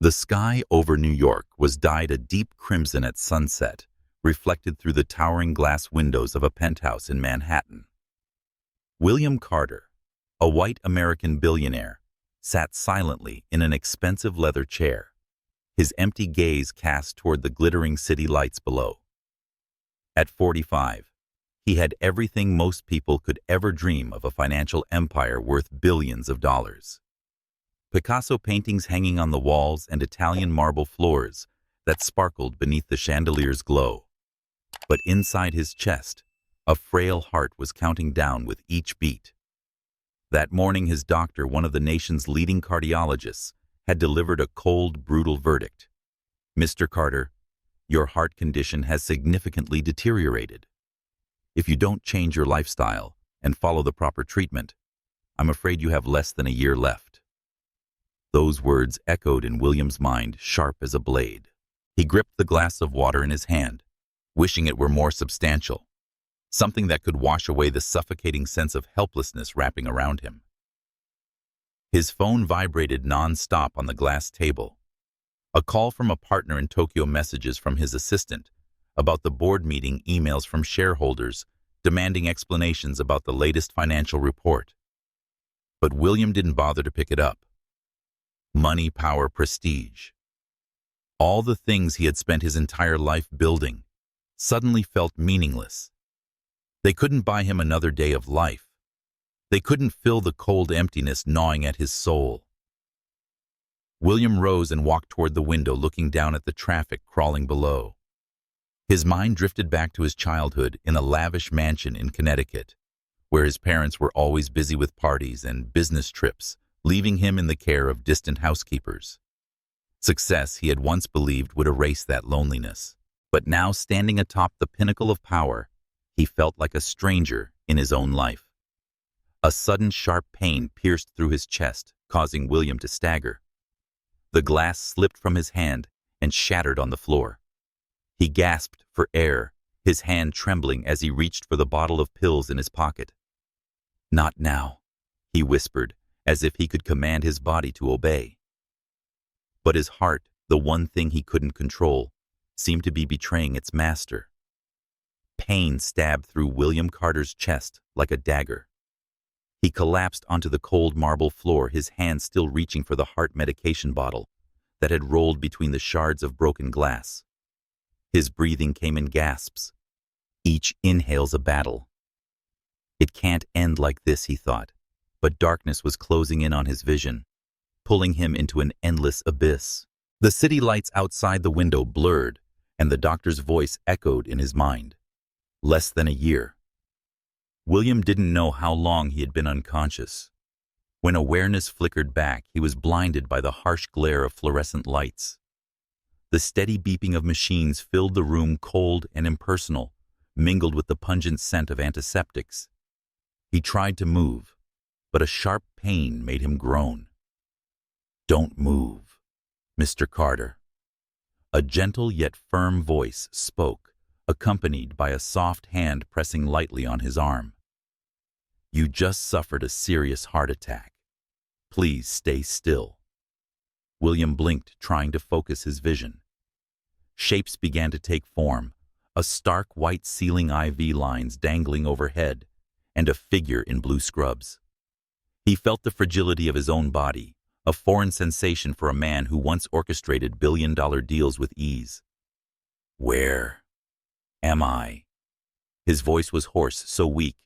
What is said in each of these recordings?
The sky over New York was dyed a deep crimson at sunset, reflected through the towering glass windows of a penthouse in Manhattan. William Carter, a white American billionaire, sat silently in an expensive leather chair, his empty gaze cast toward the glittering city lights below. At 45, he had everything most people could ever dream of: a financial empire worth billions of dollars. Picasso paintings hanging on the walls and Italian marble floors that sparkled beneath the chandelier's glow. But inside his chest, a frail heart was counting down with each beat. That morning, his doctor, one of the nation's leading cardiologists, had delivered a cold, brutal verdict. "Mr. Carter, your heart condition has significantly deteriorated. If you don't change your lifestyle and follow the proper treatment, I'm afraid you have less than a year left." Those words echoed in William's mind, sharp as a blade. He gripped the glass of water in his hand, wishing it were more substantial, something that could wash away the suffocating sense of helplessness wrapping around him. His phone vibrated non-stop on the glass table. A call from a partner in Tokyo, messages from his assistant about the board meeting, emails from shareholders demanding explanations about the latest financial report. But William didn't bother to pick it up. Money, power, prestige. All the things he had spent his entire life building suddenly felt meaningless. They couldn't buy him another day of life. They couldn't fill the cold emptiness gnawing at his soul. William rose and walked toward the window, looking down at the traffic crawling below. His mind drifted back to his childhood in a lavish mansion in Connecticut, where his parents were always busy with parties and business trips, leaving him in the care of distant housekeepers. Success, he had once believed, would erase that loneliness. But now, standing atop the pinnacle of power, he felt like a stranger in his own life. A sudden sharp pain pierced through his chest, causing William to stagger. The glass slipped from his hand and shattered on the floor. He gasped for air, his hand trembling as he reached for the bottle of pills in his pocket. "Not now," he whispered, as if he could command his body to obey. But his heart, the one thing he couldn't control, seemed to be betraying its master. Pain stabbed through William Carter's chest like a dagger. He collapsed onto the cold marble floor, his hand still reaching for the heart medication bottle that had rolled between the shards of broken glass. His breathing came in gasps. Each inhale's a battle. It can't end like this, he thought, but darkness was closing in on his vision, pulling him into an endless abyss. The city lights outside the window blurred, and the doctor's voice echoed in his mind. Less than a year. William didn't know how long he had been unconscious. When awareness flickered back, he was blinded by the harsh glare of fluorescent lights. The steady beeping of machines filled the room, cold and impersonal, mingled with the pungent scent of antiseptics. He tried to move, but a sharp pain made him groan. "Don't move, Mr. Carter." A gentle yet firm voice spoke, accompanied by a soft hand pressing lightly on his arm. "You just suffered a serious heart attack. Please stay still." William blinked, trying to focus his vision. Shapes began to take form, a stark white ceiling, IV lines dangling overhead, and a figure in blue scrubs. He felt the fragility of his own body, a foreign sensation for a man who once orchestrated billion-dollar deals with ease. "Where am I?" His voice was hoarse, so weak,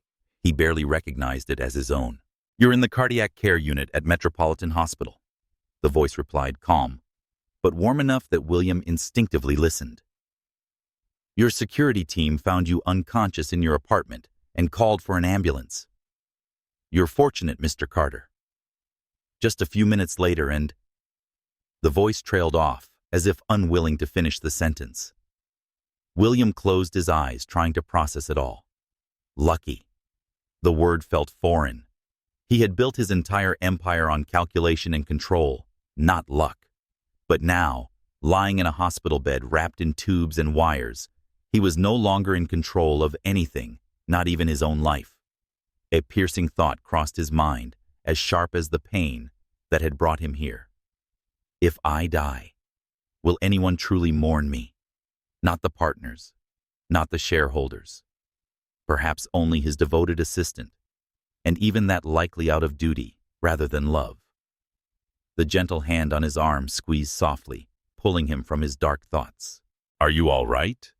he barely recognized it as his own. "You're in the cardiac care unit at Metropolitan Hospital," the voice replied, calm, but warm enough that William instinctively listened. "Your security team found you unconscious in your apartment and called for an ambulance. You're fortunate, Mr. Carter. Just a few minutes later and—" The voice trailed off, as if unwilling to finish the sentence. William closed his eyes, trying to process it all. Lucky. The word felt foreign. He had built his entire empire on calculation and control, not luck. But now, lying in a hospital bed wrapped in tubes and wires, he was no longer in control of anything, not even his own life. A piercing thought crossed his mind, as sharp as the pain that had brought him here. If I die, will anyone truly mourn me? Not the partners, not the shareholders, perhaps only his devoted assistant, and even that likely out of duty rather than love. The gentle hand on his arm squeezed softly, pulling him from his dark thoughts. "Are you all right?"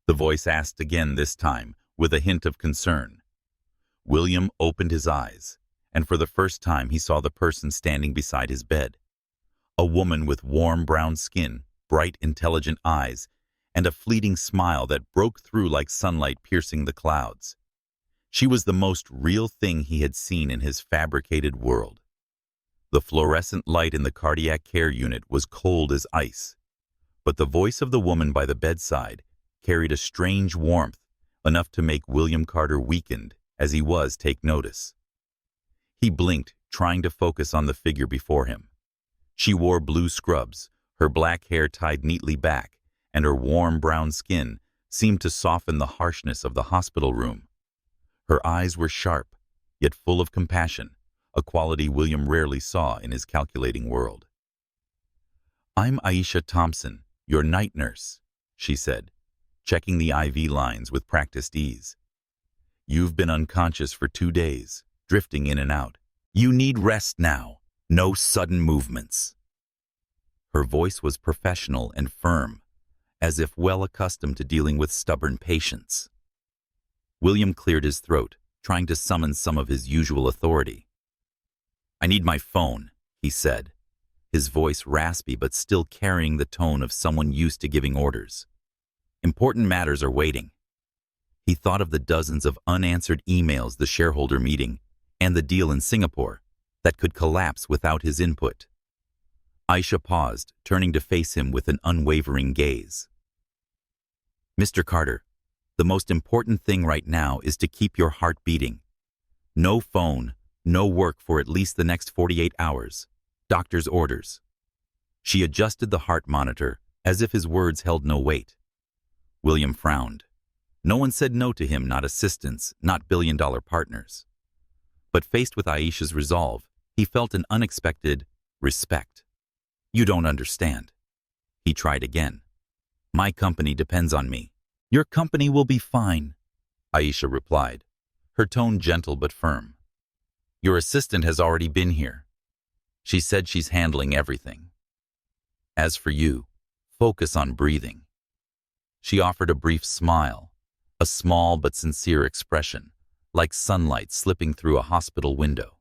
the voice asked again, this time with a hint of concern. William opened his eyes, and for the first time he saw the person standing beside his bed. A woman with warm brown skin, bright, intelligent eyes, and a fleeting smile that broke through like sunlight piercing the clouds. She was the most real thing he had seen in his fabricated world. The fluorescent light in the cardiac care unit was cold as ice, but the voice of the woman by the bedside carried a strange warmth, enough to make William Carter weakened as he was take notice. He blinked, trying to focus on the figure before him. She wore blue scrubs, her black hair tied neatly back, and her warm brown skin seemed to soften the harshness of the hospital room. Her eyes were sharp, yet full of compassion, a quality William rarely saw in his calculating world. "I'm Aisha Thompson, your night nurse," she said, checking the IV lines with practiced ease. "You've been unconscious for 2 days, drifting in and out. You need rest now, no sudden movements." Her voice was professional and firm, as if well accustomed to dealing with stubborn patients. William cleared his throat, trying to summon some of his usual authority. "I need my phone," he said, his voice raspy but still carrying the tone of someone used to giving orders. "Important matters are waiting." He thought of the dozens of unanswered emails, the shareholder meeting, and the deal in Singapore that could collapse without his input. Aisha paused, turning to face him with an unwavering gaze. "Mr. Carter, the most important thing right now is to keep your heart beating. No phone, no work for at least the next 48 hours. Doctor's orders." She adjusted the heart monitor, as if his words held no weight. William frowned. No one said no to him, not assistants, not billion-dollar partners. But faced with Aisha's resolve, he felt an unexpected respect. "You don't understand." He tried again. "My company depends on me." "Your company will be fine," Aisha replied, her tone gentle but firm. "Your assistant has already been here. She said she's handling everything. As for you, focus on breathing." She offered a brief smile, a small but sincere expression, like sunlight slipping through a hospital window.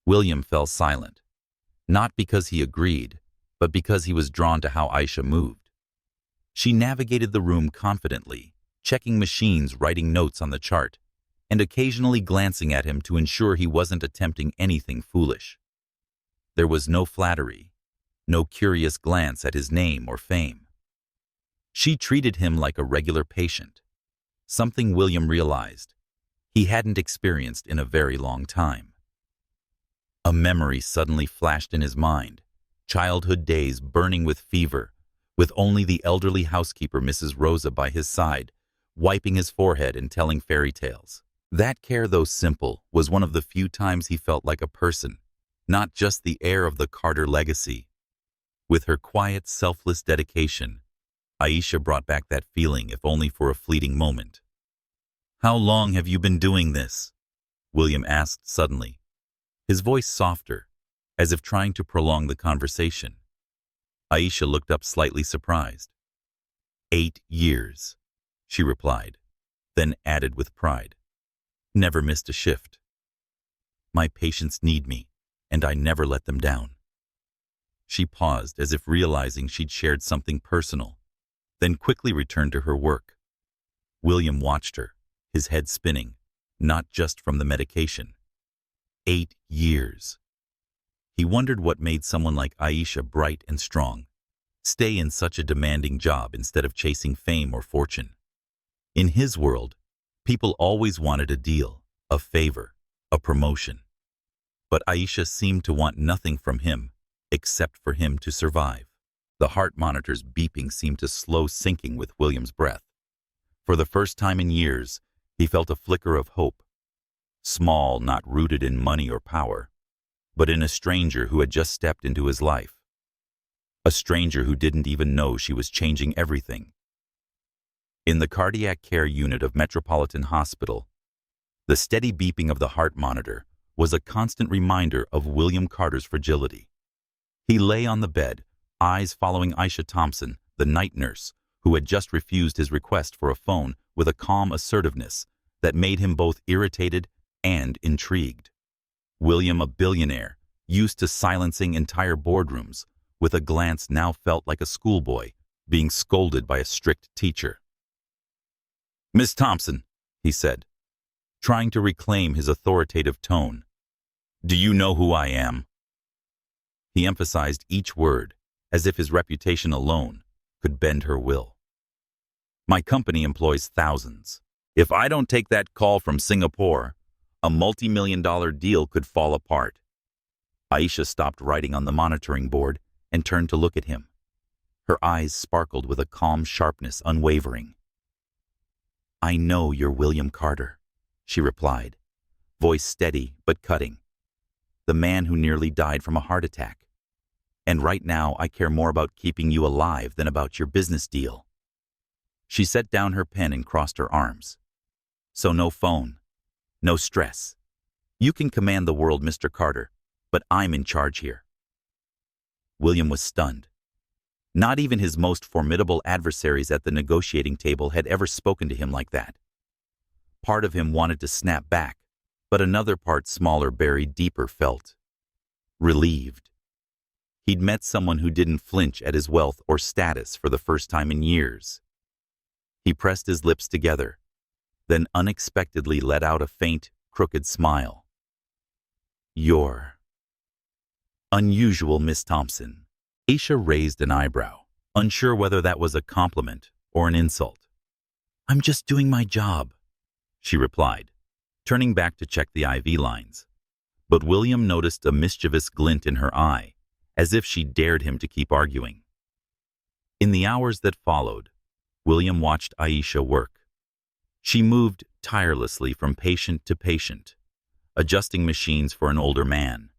William fell silent, not because he agreed, but because he was drawn to how Aisha moved. She navigated the room confidently, checking machines, writing notes on the chart, and occasionally glancing at him to ensure he wasn't attempting anything foolish. There was no flattery, no curious glance at his name or fame. She treated him like a regular patient, something William realized he hadn't experienced in a very long time. A memory suddenly flashed in his mind, childhood days burning with fever, with only the elderly housekeeper, Mrs. Rosa, by his side, wiping his forehead and telling fairy tales. That care, though simple, was one of the few times he felt like a person, not just the heir of the Carter legacy. With her quiet, selfless dedication, Aisha brought back that feeling, if only for a fleeting moment. "How long have you been doing this?" William asked suddenly, his voice softer, as if trying to prolong the conversation. Aisha looked up slightly surprised. 8 years, she replied, then added with pride. "Never missed a shift. My patients need me, and I never let them down." She paused, as if realizing she'd shared something personal, then quickly returned to her work. William watched her, his head spinning, not just from the medication. 8 years. He wondered what made someone like Aisha, bright and strong, stay in such a demanding job instead of chasing fame or fortune. In his world, people always wanted a deal, a favor, a promotion. But Aisha seemed to want nothing from him except for him to survive. The heart monitor's beeping seemed to slow, syncing with William's breath. For the first time in years, he felt a flicker of hope. Small, not rooted in money or power, but in a stranger who had just stepped into his life. a stranger who didn't even know she was changing everything. In the cardiac care unit of Metropolitan Hospital, the steady beeping of the heart monitor was a constant reminder of William Carter's fragility. He lay on the bed, eyes following Aisha Thompson, the night nurse, who had just refused his request for a phone with a calm assertiveness that made him both irritated and intrigued. William, a billionaire, used to silencing entire boardrooms, with a glance now felt like a schoolboy being scolded by a strict teacher. "Miss Thompson," he said, trying to reclaim his authoritative tone, "do you know who I am?" He emphasized each word, as if his reputation alone could bend her will. "My company employs thousands. If I don't take that call from Singapore, a multi-million-dollar deal could fall apart." Aisha stopped writing on the monitoring board and turned to look at him. Her eyes sparkled with a calm sharpness unwavering. "I know you're William Carter," she replied, voice steady but cutting. "The man who nearly died from a heart attack. And right now I care more about keeping you alive than about your business deal." She set down her pen and crossed her arms. "So no phone, no stress. You can command the world, Mr. Carter, but I'm in charge here." William was stunned. Not even his most formidable adversaries at the negotiating table had ever spoken to him like that. Part of him wanted to snap back, but another part, smaller, buried deeper, felt relieved. He'd met someone who didn't flinch at his wealth or status for the first time in years. He pressed his lips together, then unexpectedly let out a faint, crooked smile. "You're unusual, Miss Thompson." Aisha raised an eyebrow, unsure whether that was a compliment or an insult. "I'm just doing my job," she replied, turning back to check the IV lines. But William noticed a mischievous glint in her eye, as if she dared him to keep arguing. In the hours that followed, William watched Aisha work. She moved tirelessly from patient to patient, adjusting machines for an older man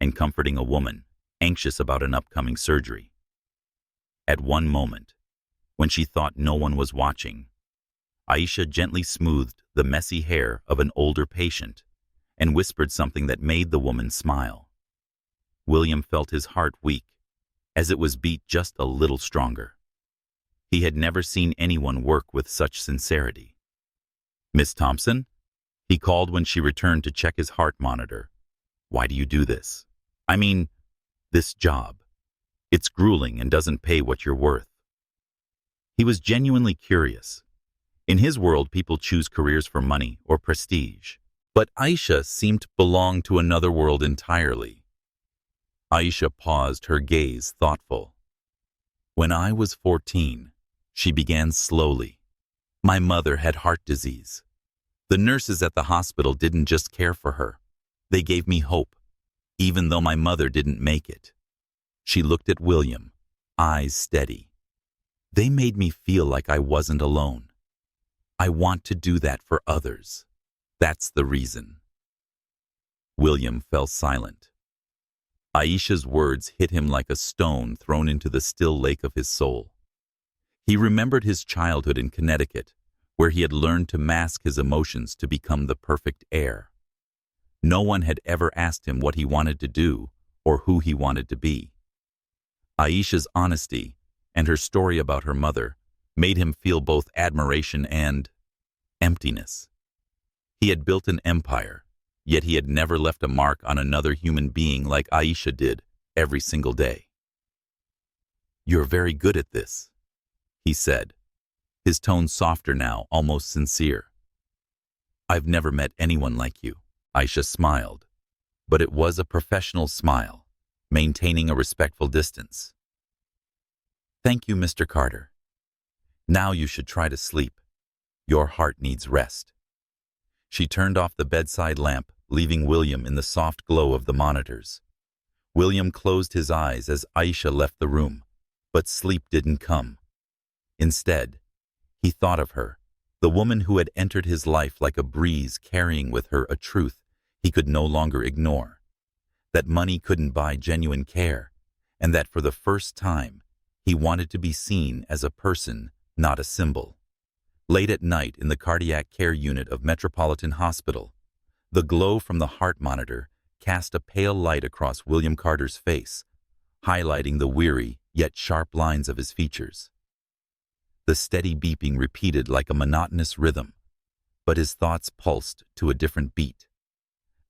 and comforting a woman anxious about an upcoming surgery. At one moment, when she thought no one was watching, Aisha gently smoothed the messy hair of an older patient and whispered something that made the woman smile. William felt his heart weak, as it was beat just a little stronger. He had never seen anyone work with such sincerity. "Miss Thompson?" he called when she returned to check his heart monitor. "Why do you do this? I mean, this job. It's grueling and doesn't pay what you're worth." He was genuinely curious. In his world, people choose careers for money or prestige. But Aisha seemed to belong to another world entirely. Aisha paused, her gaze thoughtful. "When I was 14, she began slowly. My mother had heart disease. The nurses at the hospital didn't just care for her. They gave me hope, even though my mother didn't make it." She looked at William, eyes steady. "They made me feel like I wasn't alone. I want to do that for others. That's the reason." William fell silent. Aisha's words hit him like a stone thrown into the still lake of his soul. He remembered his childhood in Connecticut, where he had learned to mask his emotions to become the perfect heir. No one had ever asked him what he wanted to do or who he wanted to be. Aisha's honesty and her story about her mother made him feel both admiration and emptiness. He had built an empire, yet he had never left a mark on another human being like Aisha did every single day. "You're very good at this," he said, his tone softer now, almost sincere. "I've never met anyone like you." Aisha smiled, but it was a professional smile, maintaining a respectful distance. "Thank you, Mr. Carter. Now you should try to sleep. Your heart needs rest." She turned off the bedside lamp, leaving William in the soft glow of the monitors. William closed his eyes as Aisha left the room, but sleep didn't come. Instead, he thought of her, the woman who had entered his life like a breeze, carrying with her a truth he could no longer ignore. That money couldn't buy genuine care, and that for the first time, he wanted to be seen as a person, not a symbol. Late at night in the cardiac care unit of Metropolitan Hospital, the glow from the heart monitor cast a pale light across William Carter's face, highlighting the weary yet sharp lines of his features. The steady beeping repeated like a monotonous rhythm, but his thoughts pulsed to a different beat.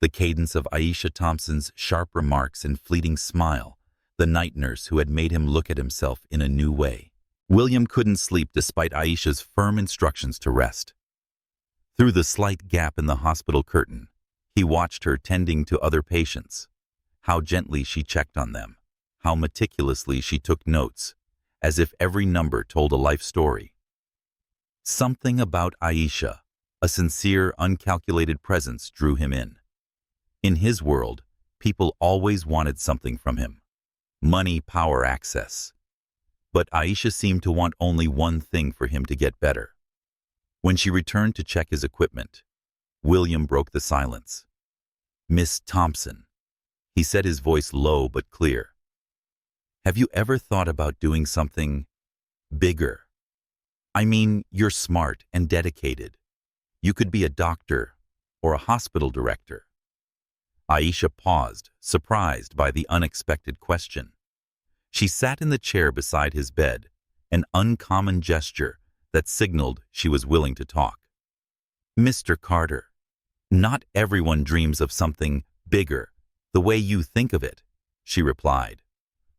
The cadence of Aisha Thompson's sharp remarks and fleeting smile, the night nurse who had made him look at himself in a new way. William couldn't sleep despite Aisha's firm instructions to rest. Through the slight gap in the hospital curtain, he watched her tending to other patients, how gently she checked on them, how meticulously she took notes, as if every number told a life story. Something about Aisha, a sincere, uncalculated presence, drew him in. In his world, people always wanted something from him: money, power, access. But Aisha seemed to want only one thing for him to get better. When she returned to check his equipment, William broke the silence. "Miss Thompson," he said, his voice low but clear. "Have you ever thought about doing something bigger? I mean, you're smart and dedicated. You could be a doctor or a hospital director." Aisha paused, surprised by the unexpected question. She sat in the chair beside his bed, an uncommon gesture that signaled she was willing to talk. "Mr. Carter, not everyone dreams of something bigger the way you think of it," she replied,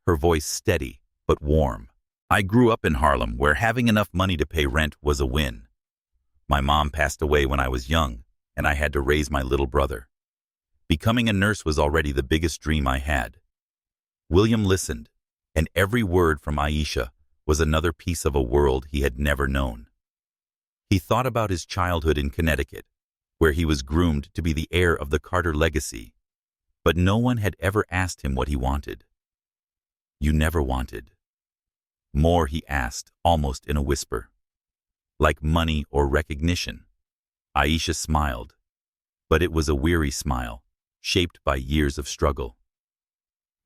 her voice steady but warm. "I grew up in Harlem, where having enough money to pay rent was a win. My mom passed away when I was young, and I had to raise my little brother. Becoming a nurse was already the biggest dream I had." William listened, and every word from Aisha was another piece of a world he had never known. He thought about his childhood in Connecticut, where he was groomed to be the heir of the Carter legacy, but no one had ever asked him what he wanted. "You never wanted more?" he asked, almost in a whisper. "Like money or recognition?" Aisha smiled, but it was a weary smile, shaped by years of struggle.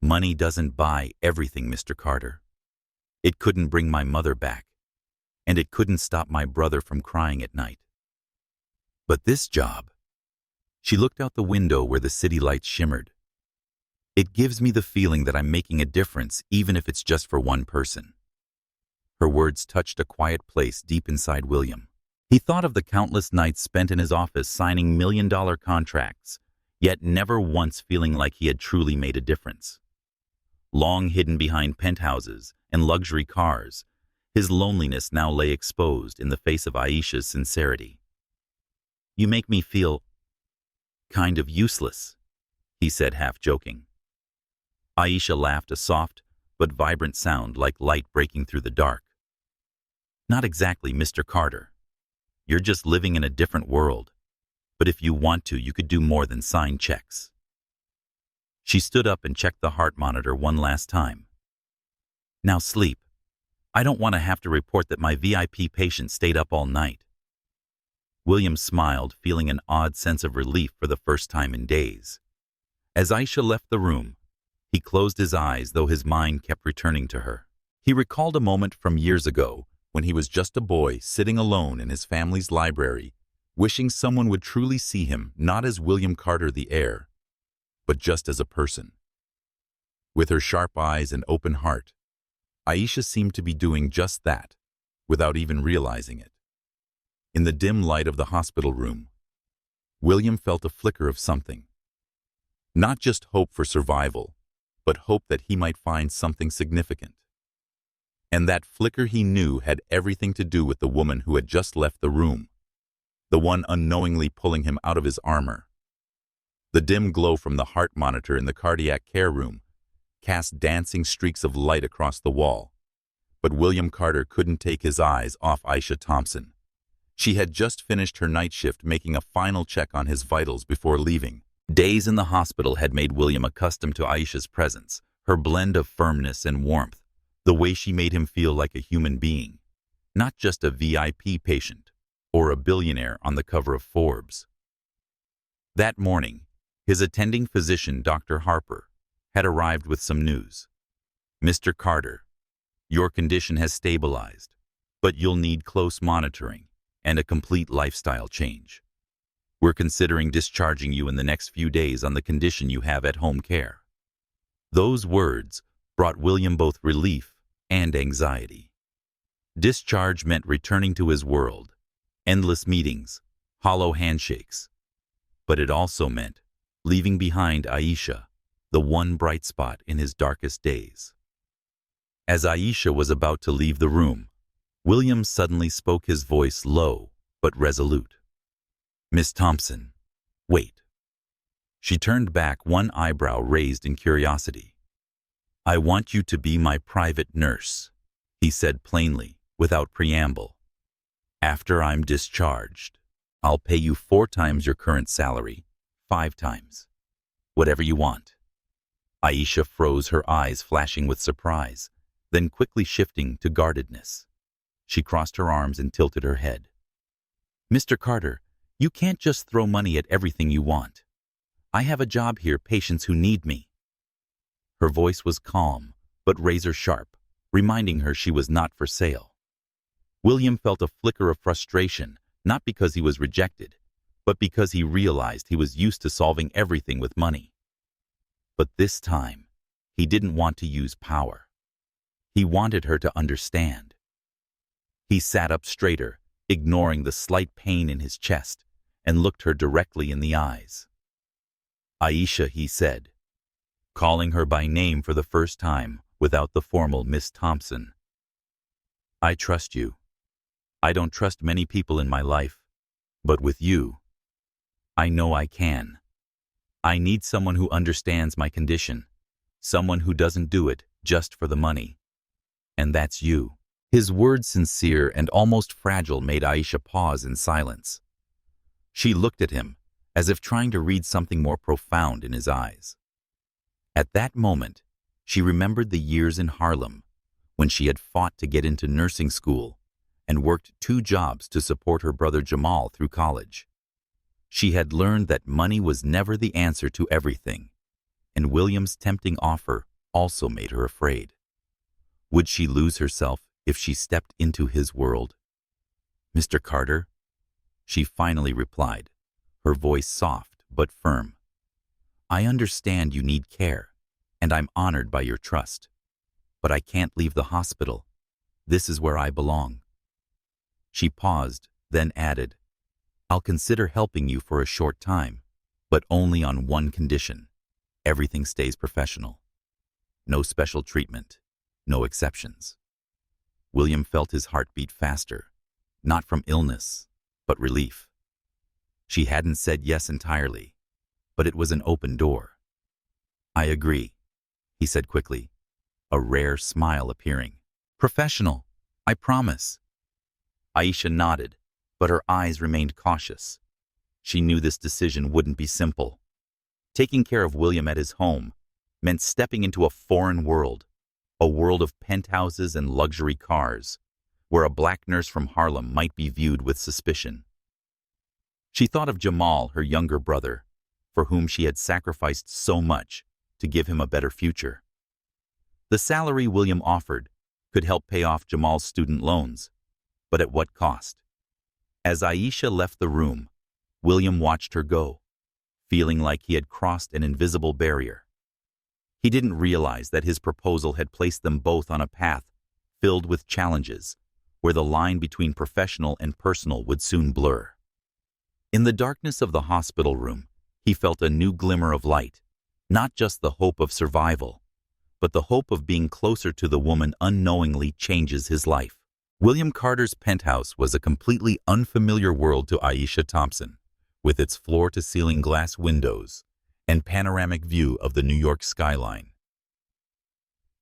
"Money doesn't buy everything, Mr. Carter. It couldn't bring my mother back, and it couldn't stop my brother from crying at night. But this job," she looked out the window where the city lights shimmered, "it gives me the feeling that I'm making a difference, even if it's just for one person." Her words touched a quiet place deep inside William. He thought of the countless nights spent in his office signing million-dollar contracts, yet never once feeling like he had truly made a difference. Long hidden behind penthouses and luxury cars, his loneliness now lay exposed in the face of Aisha's sincerity. "You make me feel kind of useless," he said, half joking. Aisha laughed, a soft but vibrant sound like light breaking through the dark. "Not exactly, Mr. Carter. You're just living in a different world. But if you want to, you could do more than sign checks." She stood up and checked the heart monitor one last time. "Now sleep. I don't want to have to report that my VIP patient stayed up all night." William smiled, feeling an odd sense of relief for the first time in days. As Aisha left the room, he closed his eyes, though his mind kept returning to her. He recalled a moment from years ago when he was just a boy sitting alone in his family's library, wishing someone would truly see him not as William Carter the heir, but just as a person. With her sharp eyes and open heart, Aisha seemed to be doing just that, without even realizing it. In the dim light of the hospital room, William felt a flicker of something. Not just hope for survival, but hope that he might find something significant. And that flicker, he knew, had everything to do with the woman who had just left the room, the one unknowingly pulling him out of his armor. The dim glow from the heart monitor in the cardiac care room cast dancing streaks of light across the wall, but William Carter couldn't take his eyes off Aisha Thompson. She had just finished her night shift, making a final check on his vitals before leaving. Days in the hospital had made William accustomed to Aisha's presence, her blend of firmness and warmth, the way she made him feel like a human being, not just a VIP patient or a billionaire on the cover of Forbes. That morning, his attending physician, Dr. Harper, had arrived with some news. Mr. Carter, your condition has stabilized, but you'll need close monitoring and a complete lifestyle change. We're considering discharging you in the next few days on the condition you have at-home care." Those words brought William both relief and anxiety. Discharge meant returning to his world, endless meetings, hollow handshakes. But it also meant leaving behind Aisha, the one bright spot in his darkest days. As Aisha was about to leave the room, William suddenly spoke, his voice low but resolute. "Miss Thompson, wait." She turned back, one eyebrow raised in curiosity. "I want you to be my private nurse," he said plainly, without preamble. "After I'm discharged, I'll pay you 4 times your current salary, 5 times. Whatever you want." Aisha froze, her eyes flashing with surprise, then quickly shifting to guardedness. She crossed her arms and tilted her head. "Mr. Carter, you can't just throw money at everything you want. I have a job here, patients who need me." Her voice was calm, but razor sharp, reminding her she was not for sale. William felt a flicker of frustration, not because he was rejected, but because he realized he was used to solving everything with money. But this time, he didn't want to use power. He wanted her to understand. He sat up straighter, ignoring the slight pain in his chest, and looked her directly in the eyes. "Aisha," he said, calling her by name for the first time without the formal Miss Thompson. "I trust you. I don't trust many people in my life, but with you, I know I can. I need someone who understands my condition, someone who doesn't do it just for the money. And that's you." His words, sincere and almost fragile, made Aisha pause in silence. She looked at him, as if trying to read something more profound in his eyes. At that moment, she remembered the years in Harlem, when she had fought to get into nursing school and worked 2 jobs to support her brother Jamal through college. She had learned that money was never the answer to everything, and William's tempting offer also made her afraid. Would she lose herself if she stepped into his world? "Mr. Carter," she finally replied, her voice soft but firm. "I understand you need care, and I'm honored by your trust. But I can't leave the hospital. This is where I belong." She paused, then added, "I'll consider helping you for a short time, but only on one condition. Everything stays professional. No special treatment, no exceptions." William felt his heart beat faster, not from illness, but relief. She hadn't said yes entirely, but it was an open door. "I agree," he said quickly, a rare smile appearing. "Professional, I promise." Aisha nodded, but her eyes remained cautious. She knew this decision wouldn't be simple. Taking care of William at his home meant stepping into a foreign world, a world of penthouses and luxury cars, where a black nurse from Harlem might be viewed with suspicion. She thought of Jamal, her younger brother, for whom she had sacrificed so much to give him a better future. The salary William offered could help pay off Jamal's student loans, but at what cost? As Aisha left the room, William watched her go, feeling like he had crossed an invisible barrier. He didn't realize that his proposal had placed them both on a path filled with challenges, where the line between professional and personal would soon blur. In the darkness of the hospital room, he felt a new glimmer of light, not just the hope of survival, but the hope of being closer to the woman unknowingly changes his life. William Carter's penthouse was a completely unfamiliar world to Aisha Thompson, with its floor-to-ceiling glass windows and panoramic view of the New York skyline.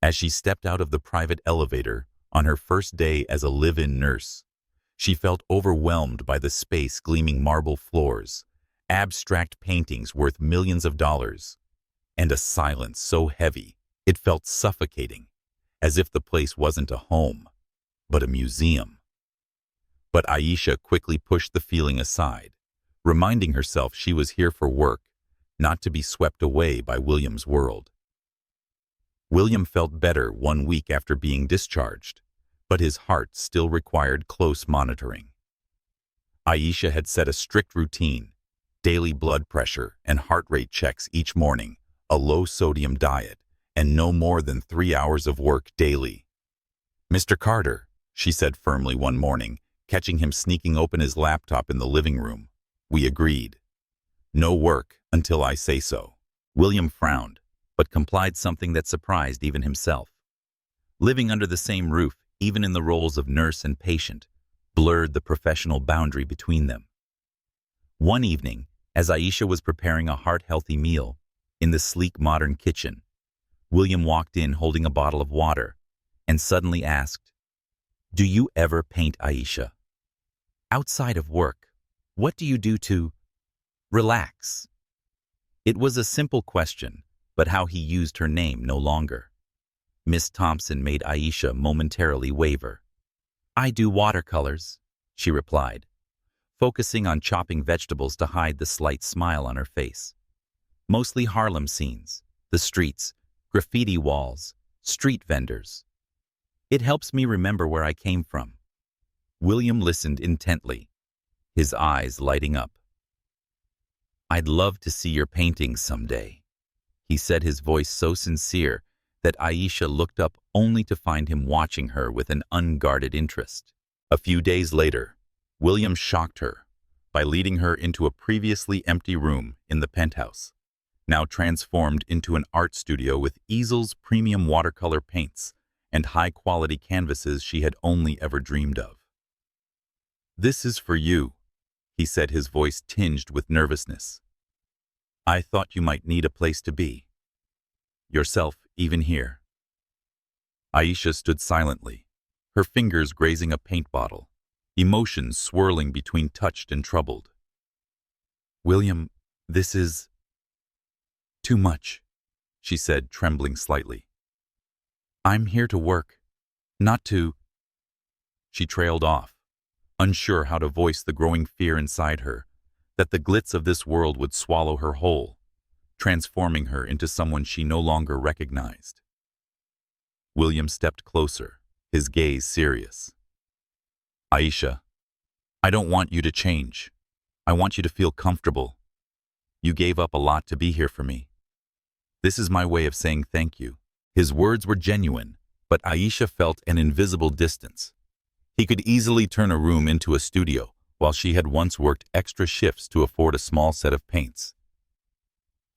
As she stepped out of the private elevator on her first day as a live-in nurse, she felt overwhelmed by the space, gleaming marble floors, abstract paintings worth millions of dollars, and a silence so heavy it felt suffocating, as if the place wasn't a home, but a museum. But Aisha quickly pushed the feeling aside, reminding herself she was here for work, not to be swept away by William's world. William felt better 1 week after being discharged, but his heart still required close monitoring. Aisha had set a strict routine: daily blood pressure and heart rate checks each morning, a low-sodium diet, and no more than 3 hours of work daily. "Mr. Carter," she said firmly one morning, catching him sneaking open his laptop in the living room. "We agreed. No work until I say so." William frowned, but complied, something that surprised even himself. Living under the same roof, even in the roles of nurse and patient, blurred the professional boundary between them. One evening, as Aisha was preparing a heart-healthy meal in the sleek modern kitchen, William walked in holding a bottle of water and suddenly asked, "Do you ever paint, Aisha? Outside of work, what do you do to relax?" It was a simple question, but how he used her name no longer. Miss Thompson made Aisha momentarily waver. "I do watercolors," she replied, focusing on chopping vegetables to hide the slight smile on her face. "Mostly Harlem scenes, the streets, graffiti walls, street vendors. It helps me remember where I came from." William listened intently, his eyes lighting up. "I'd love to see your paintings someday," he said, his voice so sincere that Aisha looked up only to find him watching her with an unguarded interest. A few days later, William shocked her by leading her into a previously empty room in the penthouse, now transformed into an art studio with easels, premium watercolor paints, and high-quality canvases she had only ever dreamed of. "This is for you," he said, his voice tinged with nervousness. "I thought you might need a place to be. Yourself, even here." Aisha stood silently, her fingers grazing a paint bottle, emotions swirling between touched and troubled. "William, this is too much," she said, trembling slightly. "I'm here to work, not to—" She trailed off, unsure how to voice the growing fear inside her that the glitz of this world would swallow her whole, transforming her into someone she no longer recognized. William stepped closer, his gaze serious. "Aisha, I don't want you to change. I want you to feel comfortable. You gave up a lot to be here for me. This is my way of saying thank you." His words were genuine, but Aisha felt an invisible distance. He could easily turn a room into a studio, while she had once worked extra shifts to afford a small set of paints.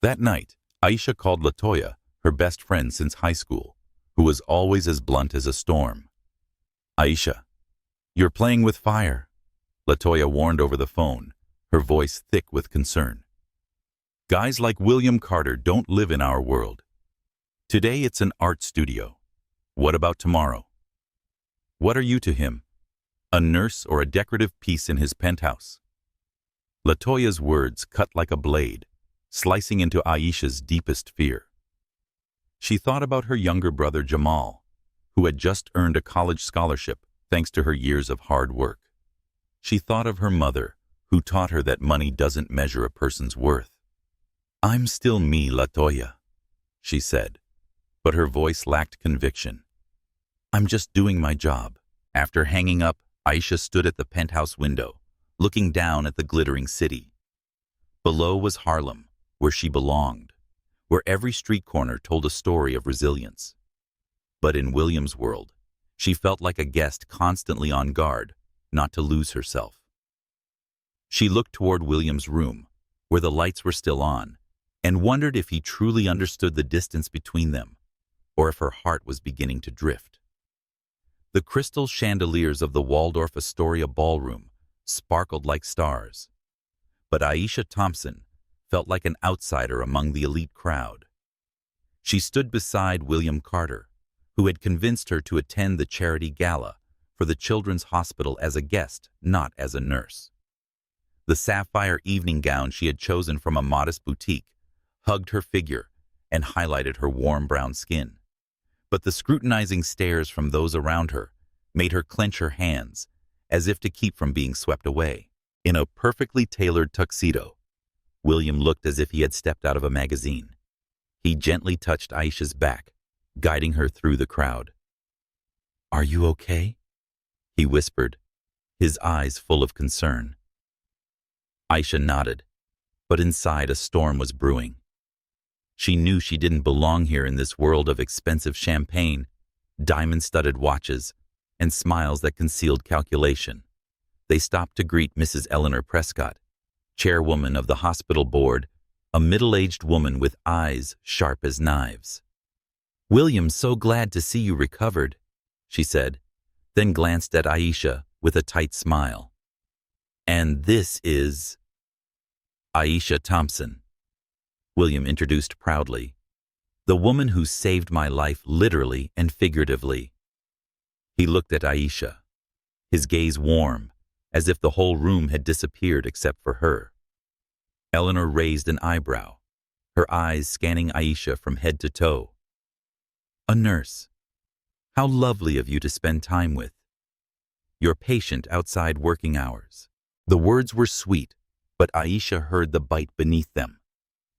That night, Aisha called Latoya, her best friend since high school, who was always as blunt as a storm. "Aisha, you're playing with fire," Latoya warned over the phone, her voice thick with concern. "Guys like William Carter don't live in our world. Today it's an art studio. What about tomorrow? What are you to him? A nurse or a decorative piece in his penthouse?" Latoya's words cut like a blade, slicing into Aisha's deepest fear. She thought about her younger brother Jamal, who had just earned a college scholarship thanks to her years of hard work. She thought of her mother, who taught her that money doesn't measure a person's worth. "I'm still me, Latoya," she said, but her voice lacked conviction. "I'm just doing my job." After hanging up, Aisha stood at the penthouse window, looking down at the glittering city. Below was Harlem, where she belonged, where every street corner told a story of resilience. But in William's world, she felt like a guest constantly on guard, not to lose herself. She looked toward William's room, where the lights were still on, and wondered if he truly understood the distance between them, or if her heart was beginning to drift. The crystal chandeliers of the Waldorf Astoria ballroom sparkled like stars, but Aisha Thompson felt like an outsider among the elite crowd. She stood beside William Carter, who had convinced her to attend the charity gala for the Children's Hospital as a guest, not as a nurse. The sapphire evening gown she had chosen from a modest boutique hugged her figure and highlighted her warm brown skin. But the scrutinizing stares from those around her made her clench her hands, as if to keep from being swept away. In a perfectly tailored tuxedo, William looked as if he had stepped out of a magazine. He gently touched Aisha's back, guiding her through the crowd. "Are you okay?" he whispered, his eyes full of concern. Aisha nodded, but inside a storm was brewing. She knew she didn't belong here in this world of expensive champagne, diamond-studded watches, and smiles that concealed calculation. They stopped to greet Mrs. Eleanor Prescott, chairwoman of the hospital board, a middle-aged woman with eyes sharp as knives. "William, so glad to see you recovered," she said, then glanced at Aisha with a tight smile. "And this is Aisha Thompson," William introduced proudly. "The woman who saved my life literally and figuratively." He looked at Aisha, his gaze warm, as if the whole room had disappeared except for her. Eleanor raised an eyebrow, her eyes scanning Aisha from head to toe. "A nurse. How lovely of you to spend time with. Your patient outside working hours." The words were sweet, but Aisha heard the bite beneath them.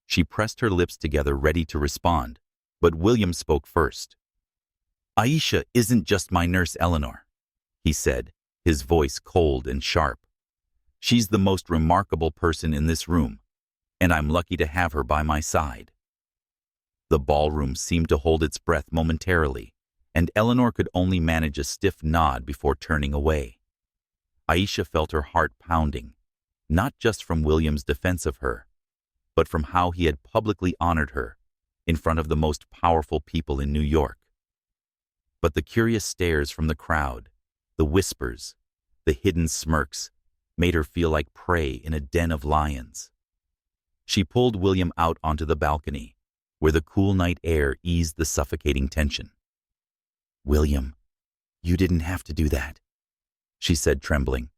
She pressed her lips together, ready to respond, but William spoke first. "Aisha isn't just my nurse, Eleanor," he said, his voice cold and sharp. "She's the most remarkable person in this room, and I'm lucky to have her by my side." The ballroom seemed to hold its breath momentarily, and Eleanor could only manage a stiff nod before turning away. Aisha felt her heart pounding, not just from William's defense of her, but from how he had publicly honored her in front of the most powerful people in New York. But the curious stares from the crowd, the whispers, the hidden smirks, made her feel like prey in a den of lions. She pulled William out onto the balcony, where the cool night air eased the suffocating tension. "William, you didn't have to do that," she said, trembling.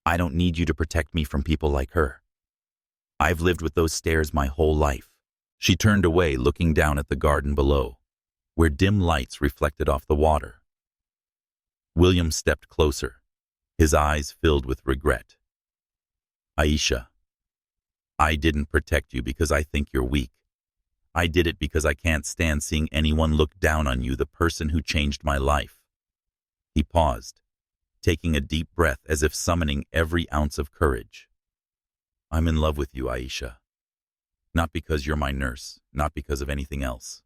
"I don't need you to protect me from people like her. I've lived with those stares my whole life." She turned away, looking down at the garden below, where dim lights reflected off the water. William stepped closer, his eyes filled with regret. "Aisha, I didn't protect you because I think you're weak. I did it because I can't stand seeing anyone look down on you, the person who changed my life." He paused, taking a deep breath as if summoning every ounce of courage. "I'm in love with you, Aisha. Not because you're my nurse, not because of anything else,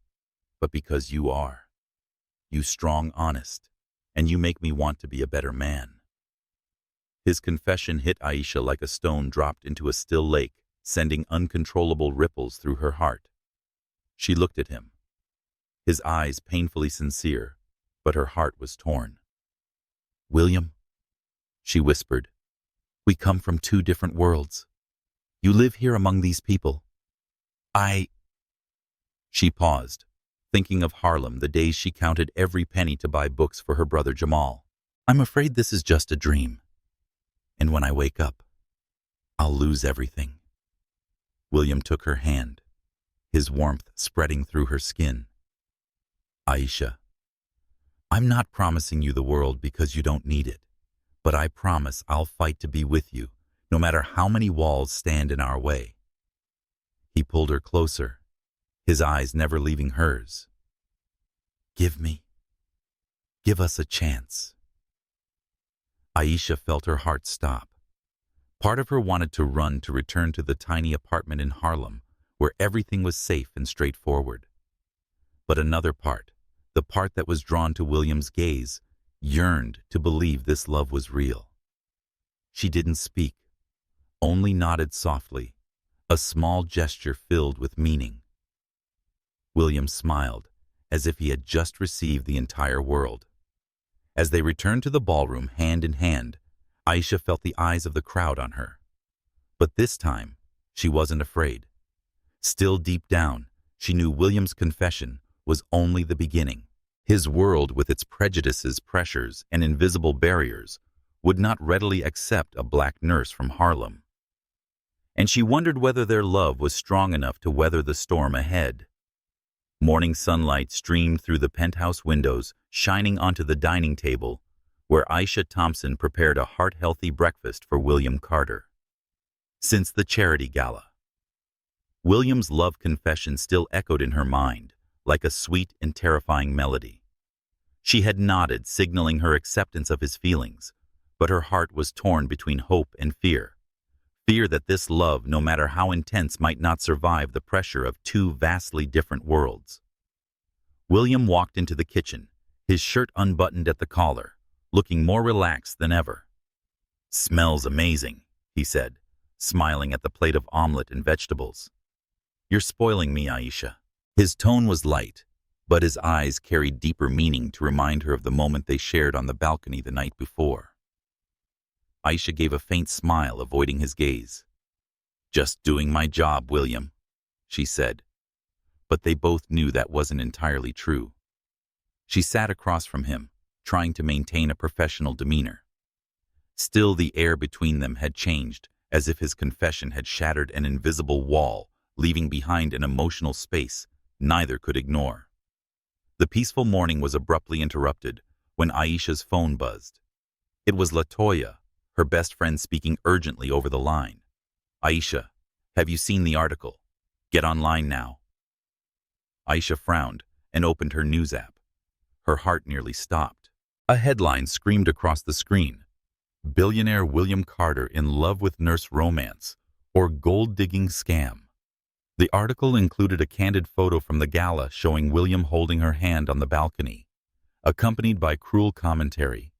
but because you are. You strong, honest, and you make me want to be a better man." His confession hit Aisha like a stone dropped into a still lake, sending uncontrollable ripples through her heart. She looked at him, his eyes painfully sincere, but her heart was torn. "William," she whispered, "we come from two different worlds. You live here among these people. She paused, thinking of Harlem, the days she counted every penny to buy books for her brother Jamal. "I'm afraid this is just a dream. And when I wake up, I'll lose everything." William took her hand, his warmth spreading through her skin. "Aisha, I'm not promising you the world because you don't need it, but I promise I'll fight to be with you, no matter how many walls stand in our way." He pulled her closer, his eyes never leaving hers. Give us a chance." Aisha felt her heart stop. Part of her wanted to run to return to the tiny apartment in Harlem, where everything was safe and straightforward. But another part, the part that was drawn to William's gaze, yearned to believe this love was real. She didn't speak, only nodded softly, a small gesture filled with meaning. William smiled, as if he had just received the entire world. As they returned to the ballroom hand in hand, Aisha felt the eyes of the crowd on her. But this time, she wasn't afraid. Still deep down, she knew William's confession was only the beginning. His world, with its prejudices, pressures, and invisible barriers, would not readily accept a black nurse from Harlem. And she wondered whether their love was strong enough to weather the storm ahead. Morning sunlight streamed through the penthouse windows, shining onto the dining table, where Aisha Thompson prepared a heart-healthy breakfast for William Carter. Since the charity gala, William's love confession still echoed in her mind, like a sweet and terrifying melody. She had nodded, signaling her acceptance of his feelings, but her heart was torn between hope and fear. Fear that this love, no matter how intense, might not survive the pressure of two vastly different worlds. William walked into the kitchen, his shirt unbuttoned at the collar, looking more relaxed than ever. "Smells amazing," he said, smiling at the plate of omelet and vegetables. "You're spoiling me, Aisha." His tone was light, but his eyes carried deeper meaning to remind her of the moment they shared on the balcony the night before. Aisha gave a faint smile, avoiding his gaze. "Just doing my job, William," she said. But they both knew that wasn't entirely true. She sat across from him, trying to maintain a professional demeanor. Still, the air between them had changed, as if his confession had shattered an invisible wall, leaving behind an emotional space neither could ignore. The peaceful morning was abruptly interrupted when Aisha's phone buzzed. It was LaToya, her best friend, speaking urgently over the line. "Aisha, have you seen the article? Get online now." Aisha frowned and opened her news app. Her heart nearly stopped. A headline screamed across the screen: "Billionaire William Carter in love with nurse romance, or gold-digging scam." The article included a candid photo from the gala showing William holding her hand on the balcony, accompanied by cruel commentary.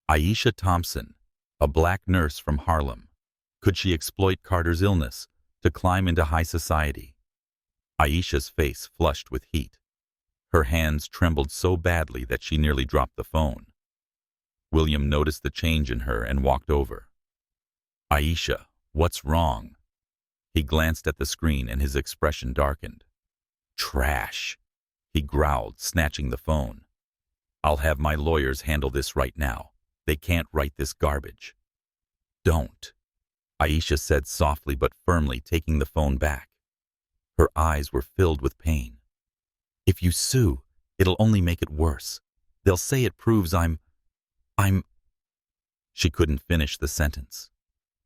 Aisha Thompson, a black nurse from Harlem. Could she exploit Carter's illness to climb into high society? Aisha's face flushed with heat. Her hands trembled so badly that she nearly dropped the phone. William noticed the change in her and walked over. "Aisha, what's wrong?" He glanced at the screen and his expression darkened. "Trash," he growled, snatching the phone. "I'll have my lawyers handle this right now. They can't write this garbage." "Don't," Aisha said softly but firmly, taking the phone back. Her eyes were filled with pain. "If you sue, it'll only make it worse. They'll say it proves I'm... She couldn't finish the sentence,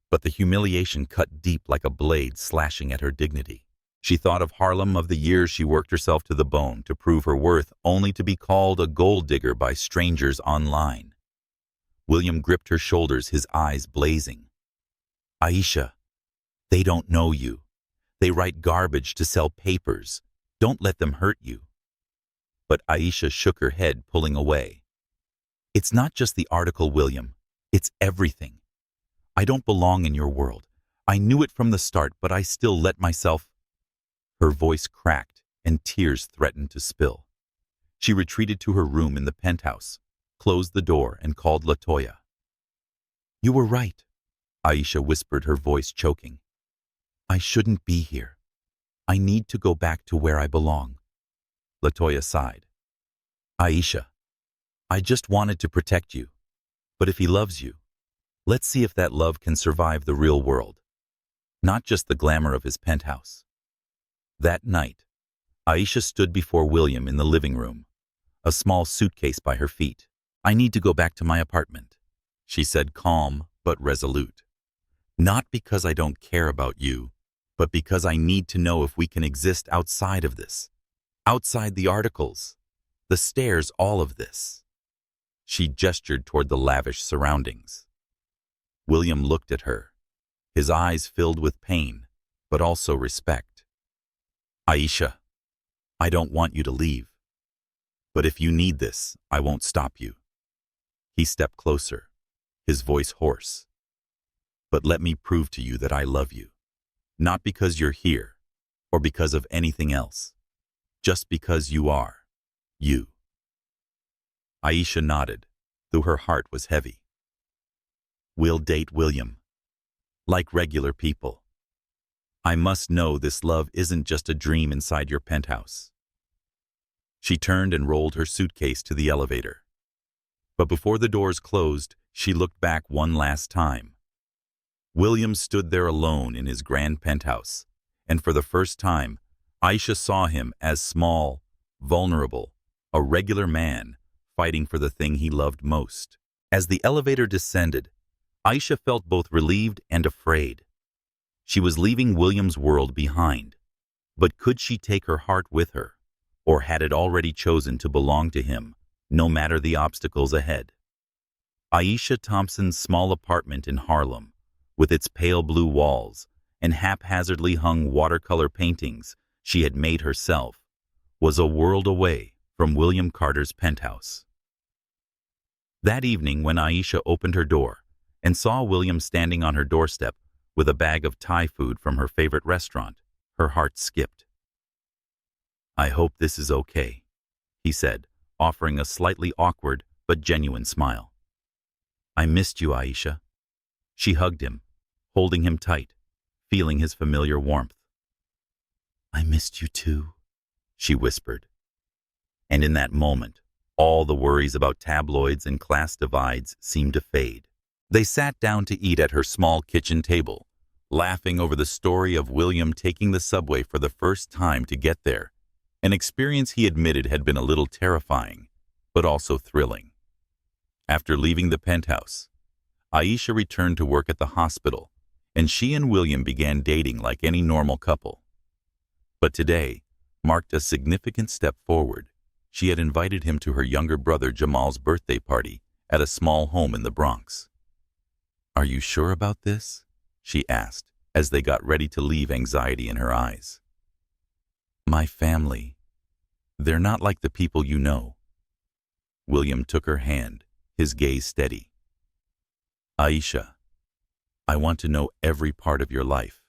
but the humiliation cut deep like a blade, slashing at her dignity. She thought of Harlem, of the years she worked herself to the bone to prove her worth, only to be called a gold digger by strangers online. William gripped her shoulders, his eyes blazing. "Aisha, they don't know you. They write garbage to sell papers. Don't let them hurt you." But Aisha shook her head, pulling away. "It's not just the article, William. It's everything. I don't belong in your world. I knew it from the start, but I still let myself..." Her voice cracked and tears threatened to spill. She retreated to her room in the penthouse, closed the door, and called LaToya. "You were right," Aisha whispered, her voice choking. "I shouldn't be here. I need to go back to where I belong." LaToya sighed. "Aisha, I just wanted to protect you. But if he loves you, let's see if that love can survive the real world, not just the glamour of his penthouse." That night, Aisha stood before William in the living room, a small suitcase by her feet. "I need to go back to my apartment," she said, calm but resolute. "Not because I don't care about you, but because I need to know if we can exist outside of this, outside the articles, the stairs, all of this." She gestured toward the lavish surroundings. William looked at her, his eyes filled with pain, but also respect. "Aisha, I don't want you to leave. But if you need this, I won't stop you." He stepped closer, his voice hoarse. "But let me prove to you that I love you. Not because you're here, or because of anything else. Just because you are, you." Aisha nodded, though her heart was heavy. "We'll date, William. Like regular people. I must know this love isn't just a dream inside your penthouse." She turned and rolled her suitcase to the elevator. But before the doors closed, she looked back one last time. William stood there alone in his grand penthouse, and for the first time, Aisha saw him as small, vulnerable, a regular man fighting for the thing he loved most. As the elevator descended, Aisha felt both relieved and afraid. She was leaving William's world behind, but could she take her heart with her, or had it already chosen to belong to him, no matter the obstacles ahead? Aisha Thompson's small apartment in Harlem, with its pale blue walls and haphazardly hung watercolor paintings she had made herself, was a world away from William Carter's penthouse. That evening, when Aisha opened her door and saw William standing on her doorstep with a bag of Thai food from her favorite restaurant, her heart skipped. "I hope this is okay," he said, offering a slightly awkward but genuine smile. "I missed you, Aisha." She hugged him, holding him tight, feeling his familiar warmth. "I missed you too," she whispered. And in that moment, all the worries about tabloids and class divides seemed to fade. They sat down to eat at her small kitchen table, laughing over the story of William taking the subway for the first time to get there, an experience he admitted had been a little terrifying, but also thrilling. After leaving the penthouse, Aisha returned to work at the hospital, and she and William began dating like any normal couple. But today marked a significant step forward. She had invited him to her younger brother Jamal's birthday party at a small home in the Bronx. "Are you sure about this?" she asked as they got ready to leave, anxiety in her eyes. "My family, they're not like the people you know." William took her hand, his gaze steady. "Aisha, I want to know every part of your life.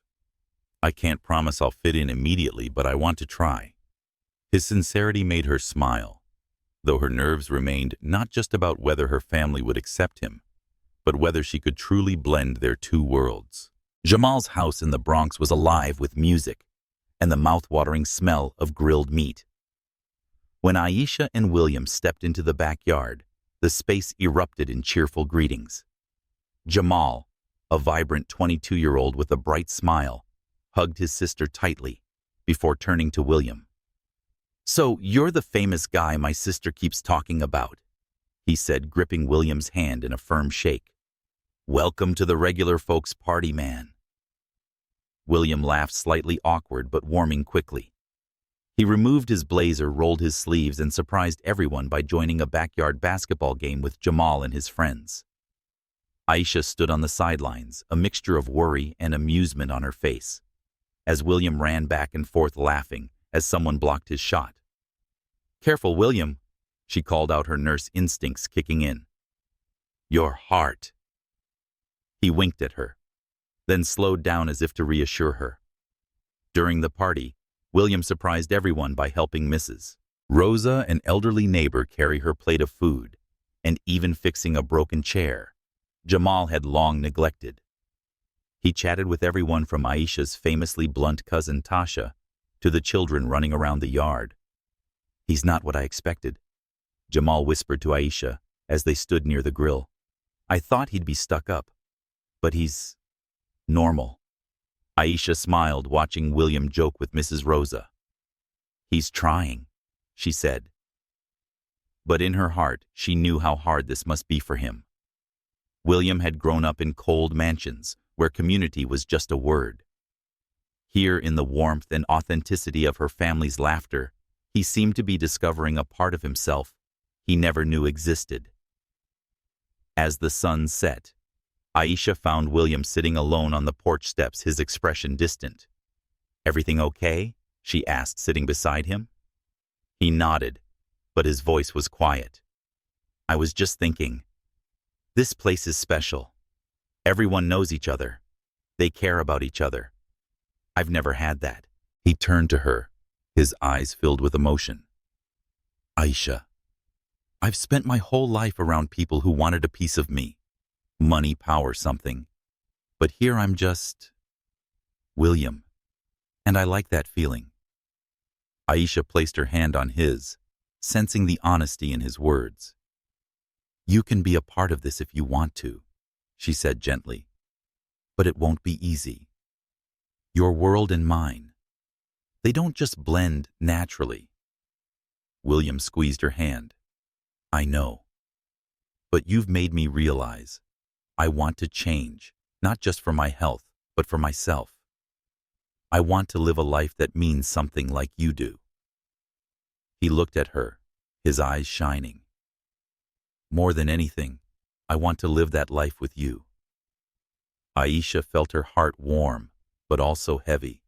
I can't promise I'll fit in immediately, but I want to try." His sincerity made her smile, though her nerves remained not just about whether her family would accept him, but whether she could truly blend their two worlds. Jamal's house in the Bronx was alive with music and the mouth-watering smell of grilled meat. When Aisha and William stepped into the backyard, the space erupted in cheerful greetings. Jamal, a vibrant 22-year-old with a bright smile, hugged his sister tightly before turning to William. "So you're the famous guy my sister keeps talking about," he said, gripping William's hand in a firm shake. "Welcome to the regular folks' party, man." William laughed, slightly awkward but warming quickly. He removed his blazer, rolled his sleeves, and surprised everyone by joining a backyard basketball game with Jamal and his friends. Aisha stood on the sidelines, a mixture of worry and amusement on her face, as William ran back and forth laughing as someone blocked his shot. "Careful, William," she called out, her nurse instincts kicking in. "Your heart." He winked at her, then slowed down as if to reassure her. During the party, William surprised everyone by helping Mrs. Rosa, an elderly neighbor, carry her plate of food, and even fixing a broken chair Jamal had long neglected. He chatted with everyone from Aisha's famously blunt cousin Tasha to the children running around the yard. "He's not what I expected," Jamal whispered to Aisha as they stood near the grill. "I thought he'd be stuck up, but he's normal." Aisha smiled, watching William joke with Mrs. Rosa. "He's trying," she said. But in her heart, she knew how hard this must be for him. William had grown up in cold mansions where community was just a word. Here, in the warmth and authenticity of her family's laughter, he seemed to be discovering a part of himself he never knew existed. As the sun set, Aisha found William sitting alone on the porch steps, his expression distant. "Everything okay?" she asked, sitting beside him. He nodded, but his voice was quiet. "I was just thinking, this place is special. Everyone knows each other. They care about each other. I've never had that." He turned to her, his eyes filled with emotion. "Aisha, I've spent my whole life around people who wanted a piece of me. Money, power, something. But here I'm just William, and I like that feeling." Aisha placed her hand on his, sensing the honesty in his words. "You can be a part of this if you want to," she said gently. "But it won't be easy. Your world and mine, they don't just blend naturally." William squeezed her hand. "I know. But you've made me realize I want to change, not just for my health, but for myself. I want to live a life that means something like you do." He looked at her, his eyes shining. More than anything, I want to live that life with you. Aisha felt her heart warm, but also heavy.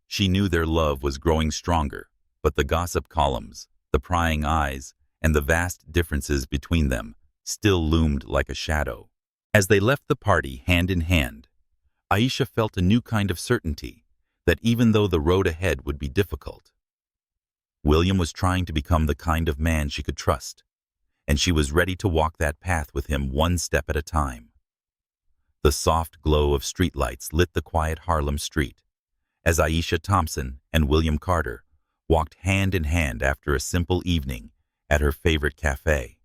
She knew their love was growing stronger, but the gossip columns, the prying eyes, and the vast differences between them still loomed like a shadow. As they left the party hand in hand, Aisha felt a new kind of certainty that even though the road ahead would be difficult, William was trying to become the kind of man she could trust, and she was ready to walk that path with him one step at a time. The soft glow of streetlights lit the quiet Harlem street as Aisha Thompson and William Carter walked hand in hand after a simple evening at her favorite cafe.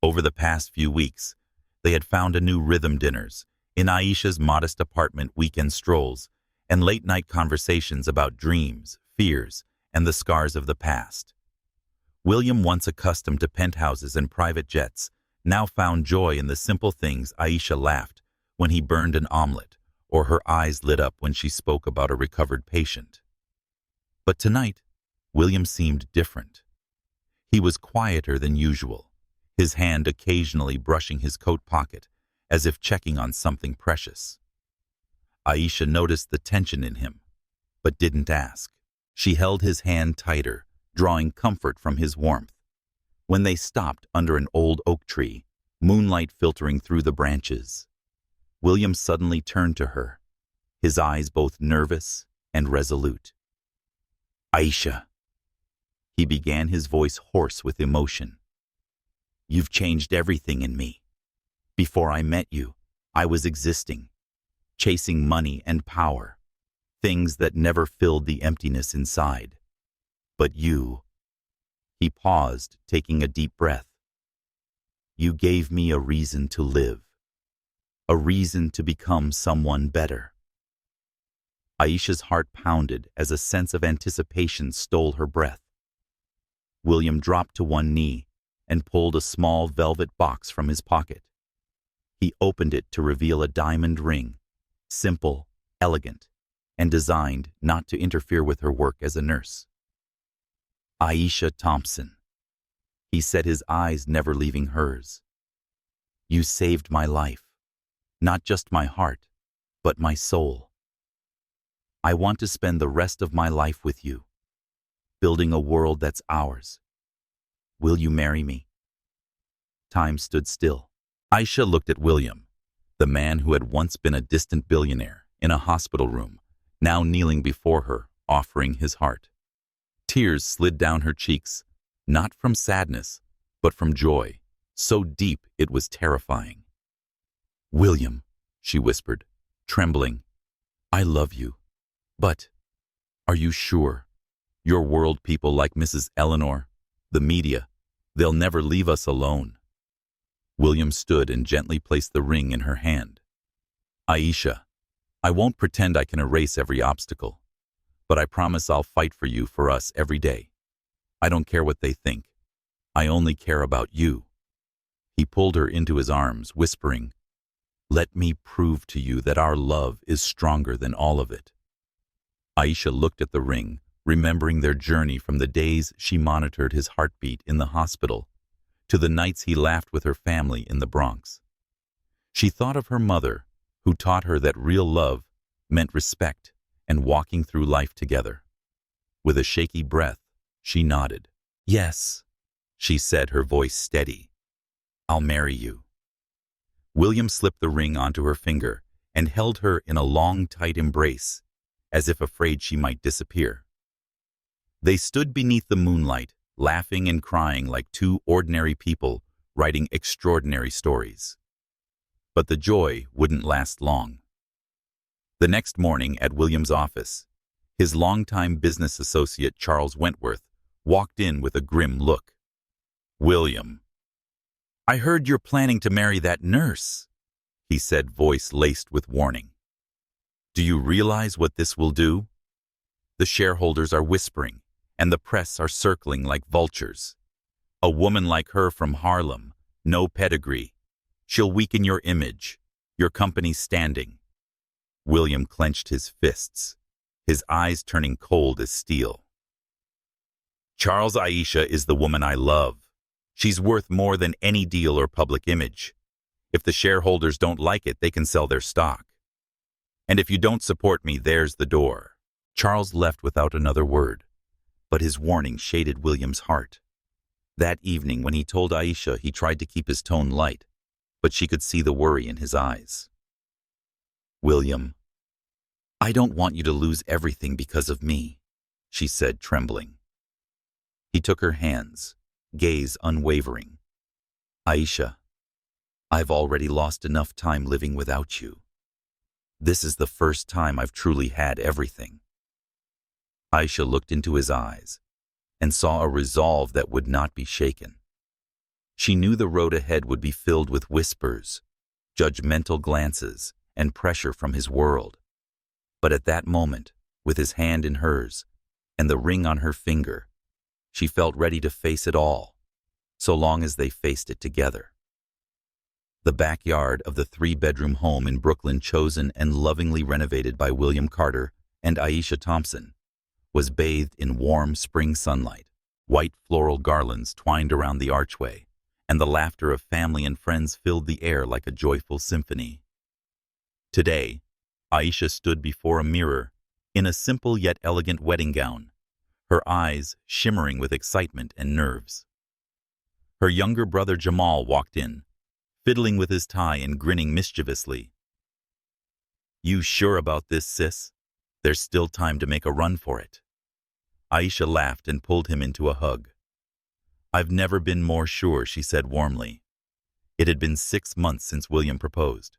Over the past few weeks, they had found a new rhythm: dinners in Aisha's modest apartment, weekend strolls, and late-night conversations about dreams, fears, and the scars of the past. William, once accustomed to penthouses and private jets, now found joy in the simple things. Aisha laughed when he burned an omelet, or her eyes lit up when she spoke about a recovered patient. But tonight, William seemed different. He was quieter than usual, his hand occasionally brushing his coat pocket, as if checking on something precious. Aisha noticed the tension in him, but didn't ask. She held his hand tighter, drawing comfort from his warmth. When they stopped under an old oak tree, moonlight filtering through the branches, William suddenly turned to her, his eyes both nervous and resolute. "Aisha," he began, his voice hoarse with emotion. "You've changed everything in me. Before I met you, I was existing, chasing money and power, things that never filled the emptiness inside. But you—" He paused, taking a deep breath. "You gave me a reason to live, a reason to become someone better." Aisha's heart pounded as a sense of anticipation stole her breath. William dropped to one knee and pulled a small velvet box from his pocket. He opened it to reveal a diamond ring, simple, elegant, and designed not to interfere with her work as a nurse. "Aisha Thompson," he said, his eyes never leaving hers. "You saved my life, not just my heart, but my soul. I want to spend the rest of my life with you, building a world that's ours. Will you marry me?" Time stood still. Aisha looked at William, the man who had once been a distant billionaire in a hospital room, now kneeling before her, offering his heart. Tears slid down her cheeks, not from sadness, but from joy, so deep it was terrifying. "William," she whispered, trembling, "I love you. But are you sure? Your world people like Mrs. Eleanor, the media, they'll never leave us alone." William stood and gently placed the ring in her hand. "Aisha, I won't pretend I can erase every obstacle, but I promise I'll fight for you, for us, every day. I don't care what they think. I only care about you." He pulled her into his arms, whispering, "Let me prove to you that our love is stronger than all of it." Aisha looked at the ring, remembering their journey from the days she monitored his heartbeat in the hospital to the nights he laughed with her family in the Bronx. She thought of her mother, who taught her that real love meant respect and walking through life together. With a shaky breath, she nodded. "Yes," she said, her voice steady. "I'll marry you." William slipped the ring onto her finger and held her in a long, tight embrace, as if afraid she might disappear. They stood beneath the moonlight, laughing and crying like two ordinary people writing extraordinary stories. But the joy wouldn't last long. The next morning at William's office, his longtime business associate Charles Wentworth walked in with a grim look. "William, I heard you're planning to marry that nurse," he said, voice laced with warning. "Do you realize what this will do? The shareholders are whispering, and the press are circling like vultures. A woman like her from Harlem, no pedigree. She'll weaken your image, your company's standing." William clenched his fists, his eyes turning cold as steel. Charles, Aisha is the woman I love. She's worth more than any deal or public image. If the shareholders don't like it, they can sell their stock. And if you don't support me, there's the door." Charles left without another word, but his warning shaded William's heart. That evening, when he told Aisha, he tried to keep his tone light, but she could see the worry in his eyes. "William, I don't want you to lose everything because of me," she said, trembling. He took her hands, gaze unwavering. "Aisha, I've already lost enough time living without you. This is the first time I've truly had everything." Aisha looked into his eyes and saw a resolve that would not be shaken. She knew the road ahead would be filled with whispers, judgmental glances, and pressure from his world. But at that moment, with his hand in hers and the ring on her finger, she felt ready to face it all, so long as they faced it together. The backyard of the 3-bedroom home in Brooklyn, chosen and lovingly renovated by William Carter and Aisha Thompson, was bathed in warm spring sunlight. White floral garlands twined around the archway, and the laughter of family and friends filled the air like a joyful symphony. Today, Aisha stood before a mirror in a simple yet elegant wedding gown, her eyes shimmering with excitement and nerves. Her younger brother Jamal walked in, fiddling with his tie and grinning mischievously. "You sure about this, sis? There's still time to make a run for it." Aisha laughed and pulled him into a hug. "I've never been more sure," she said warmly. It had been 6 months since William proposed.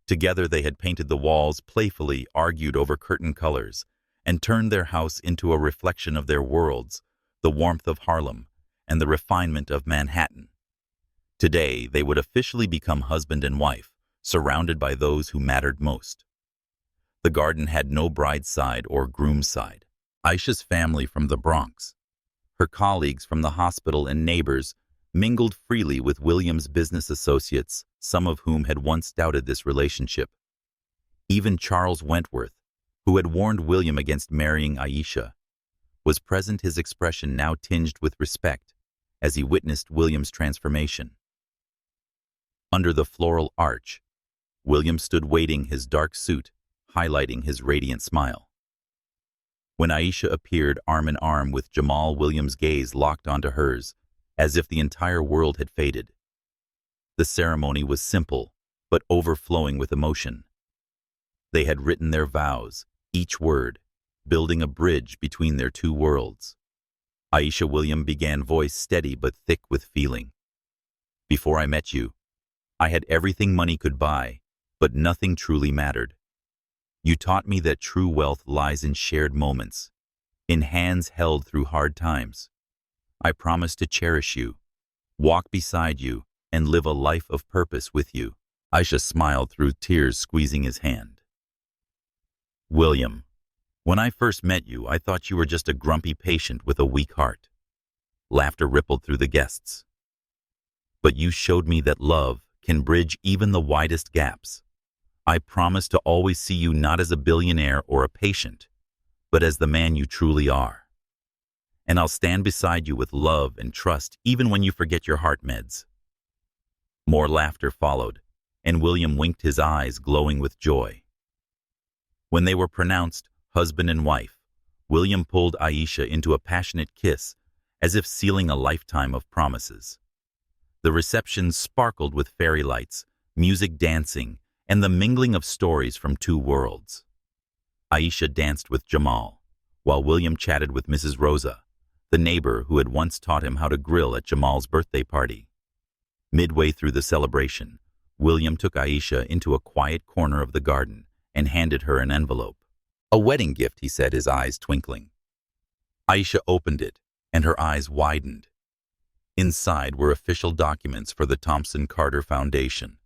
Together they had painted the walls, playfully argued over curtain colors, and turned their house into a reflection of their worlds, the warmth of Harlem and the refinement of Manhattan. Today they would officially become husband and wife, surrounded by those who mattered most. The garden had no bride's side or groom's side. Aisha's family from the Bronx, her colleagues from the hospital and neighbors mingled freely with William's business associates, some of whom had once doubted this relationship. Even Charles Wentworth, who had warned William against marrying Aisha, was present, his expression now tinged with respect as he witnessed William's transformation. Under the floral arch, William stood waiting, his dark suit highlighting his radiant smile. When Aisha appeared arm in arm with Jamal, William's gaze locked onto hers, as if the entire world had faded. The ceremony was simple, but overflowing with emotion. They had written their vows, each word, building a bridge between their two worlds. Aisha, William began, voice steady but thick with feeling. "Before I met you, I had everything money could buy, but nothing truly mattered. You taught me that true wealth lies in shared moments, in hands held through hard times. I promise to cherish you, walk beside you, and live a life of purpose with you." Aisha smiled through tears, squeezing his hand. "William, when I first met you, I thought you were just a grumpy patient with a weak heart." Laughter rippled through the guests. "But you showed me that love can bridge even the widest gaps. I promise to always see you not as a billionaire or a patient, but as the man you truly are. And I'll stand beside you with love and trust even when you forget your heart meds." More laughter followed, and William winked, his eyes glowing with joy. When they were pronounced husband and wife, William pulled Aisha into a passionate kiss, as if sealing a lifetime of promises. The reception sparkled with fairy lights, music, dancing, and the mingling of stories from two worlds. Aisha danced with Jamal, while William chatted with Mrs. Rosa, the neighbor who had once taught him how to grill at Jamal's birthday party. Midway through the celebration, William took Aisha into a quiet corner of the garden and handed her an envelope. "A wedding gift," he said, his eyes twinkling. Aisha opened it, and her eyes widened. Inside were official documents for the Thompson Carter Foundation,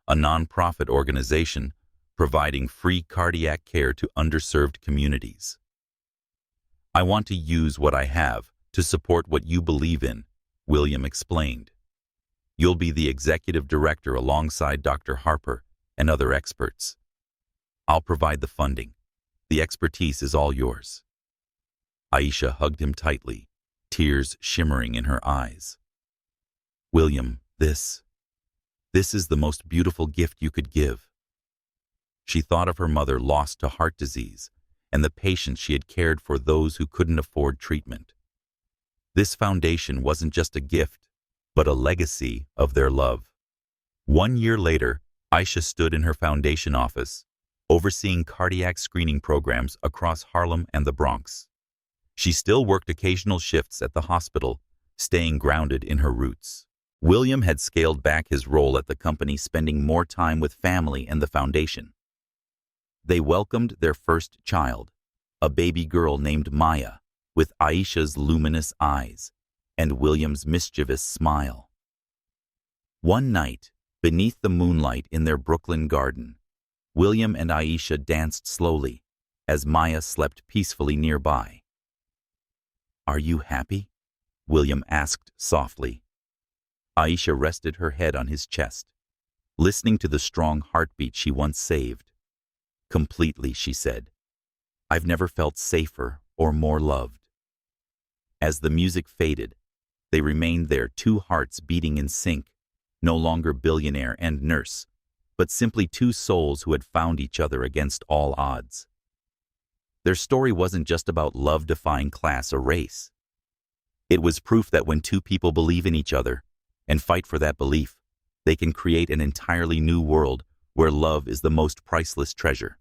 a non-profit organization providing free cardiac care to underserved communities. "I want to use what I have to support what you believe in," William explained. "You'll be the executive director alongside Dr. Harper and other experts. I'll provide the funding. The expertise is all yours." Aisha hugged him tightly, tears shimmering in her eyes. "William, this is the most beautiful gift you could give." She thought of her mother lost to heart disease and the patience she had cared for those who couldn't afford treatment. This foundation wasn't just a gift, but a legacy of their love. 1 year later, Aisha stood in her foundation office, overseeing cardiac screening programs across Harlem and the Bronx. She still worked occasional shifts at the hospital, staying grounded in her roots. William had scaled back his role at the company, spending more time with family and the foundation. They welcomed their first child, a baby girl named Maya, with Aisha's luminous eyes and William's mischievous smile. One night, beneath the moonlight in their Brooklyn garden, William and Aisha danced slowly as Maya slept peacefully nearby. "Are you happy?" William asked softly. Aisha rested her head on his chest, listening to the strong heartbeat she once saved. "Completely," she said. "I've never felt safer or more loved." As the music faded, they remained there, two hearts beating in sync, no longer billionaire and nurse, but simply two souls who had found each other against all odds. Their story wasn't just about love defying class or race. It was proof that when two people believe in each other and fight for that belief, they can create an entirely new world where love is the most priceless treasure.